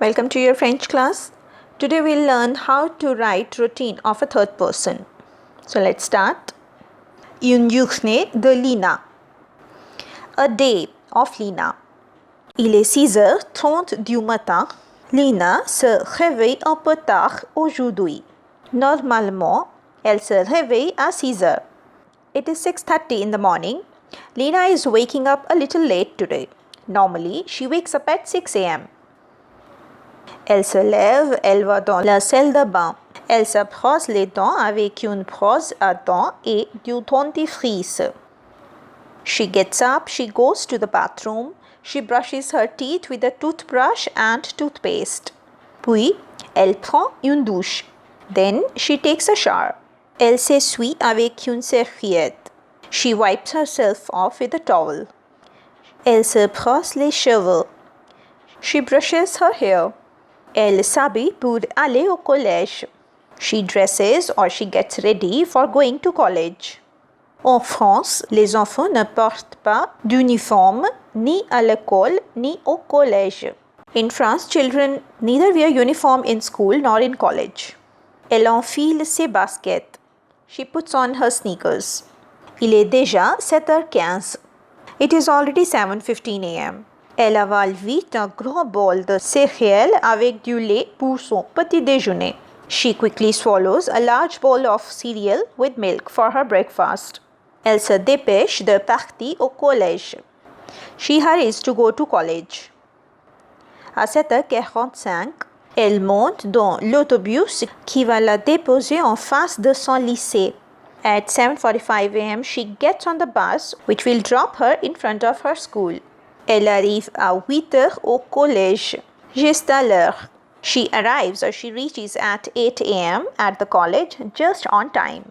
Welcome to your French class. Today we'll learn how to write routine of a third person. So let's start. Une journée de Lina. A day of Lina. Il est 6h30 du matin. Lina se réveille un peu tard aujourd'hui. Normalement, elle se réveille à 6h. It is 6:30 in the morning. Lina is waking up a little late today. Normally, she wakes up at 6 a.m. Elle se lève, elle va dans la salle de bain. Elle se brosse les dents avec une brosse à dents et du dentifrice. She gets up, she goes to the bathroom. She brushes her teeth with a toothbrush and toothpaste. Puis, elle prend une douche. Then, she takes a shower. Elle s'essuie avec une serviette. She wipes herself off with a towel. Elle se brosse les cheveux. She brushes her hair. Elle s'habille pour aller au collège. She dresses or she gets ready for going to college. En France, les enfants ne portent pas d'uniforme ni à l'école ni au collège. In France, children neither wear uniform in school nor in college. Elle enfile ses baskets. She puts on her sneakers. Il est déjà 7h15. It is already 7:15 a.m. Elle avale vite un grand bol de céréales avec du lait pour son petit déjeuner. She quickly swallows a large bowl of cereal with milk for her breakfast. Elle se dépêche de partir au collège. She hurries to go to college. À 7h45, elle monte dans l'autobus qui va la déposer en face de son lycée. At 7:45 a.m., she gets on the bus which will drop her in front of her school. Elle arrive à 8h au collège, juste à l'heure. She arrives or she reaches at 8 a.m. at the college just on time.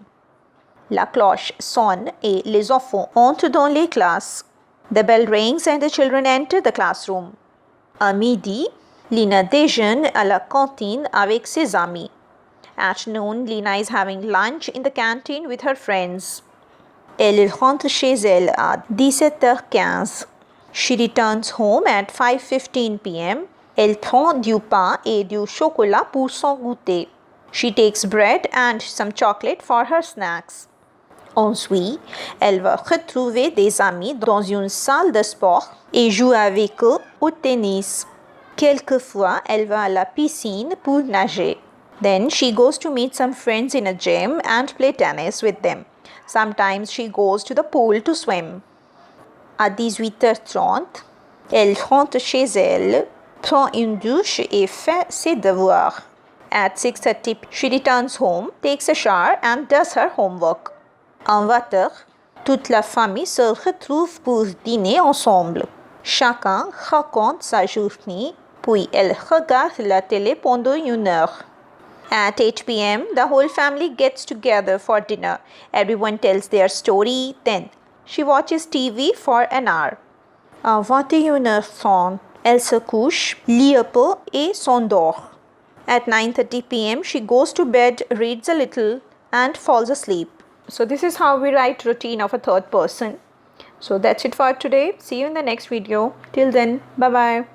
La cloche sonne et les enfants entrent dans les classes. The bell rings and the children enter the classroom. À midi, Lina déjeune à la cantine avec ses amis. At noon, Lina is having lunch in the canteen with her friends. Elle rentre chez elle à 17h15. She returns home at 5:15 p.m. Elle prend du pain et du chocolat pour son goûter. She takes bread and some chocolate for her snacks. Ensuite, elle va retrouver des amis dans une salle de sport et joue avec eux au tennis. Quelquefois, elle va à la piscine pour nager. Then she goes to meet some friends in a gym and play tennis with them. Sometimes she goes to the pool to swim. À 18h30, elle rentre chez elle, prend une douche et fait ses devoirs. At 6:30, she returns home, takes a shower and does her homework. En 20h, toute la famille se retrouve pour dîner ensemble. Chacun raconte sa journée, puis elle regarde la télé pendant 1 heure. At 8 p.m., the whole family gets together for dinner. Everyone tells their story, then she watches TV for an hour. À 21h30, elle se couche, lit un peu et s'endort. At 9:30 p.m., she goes to bed, reads a little, and falls asleep. So this is how we write routine of a third person. So that's it for today. See you in the next video. Till then, bye-bye.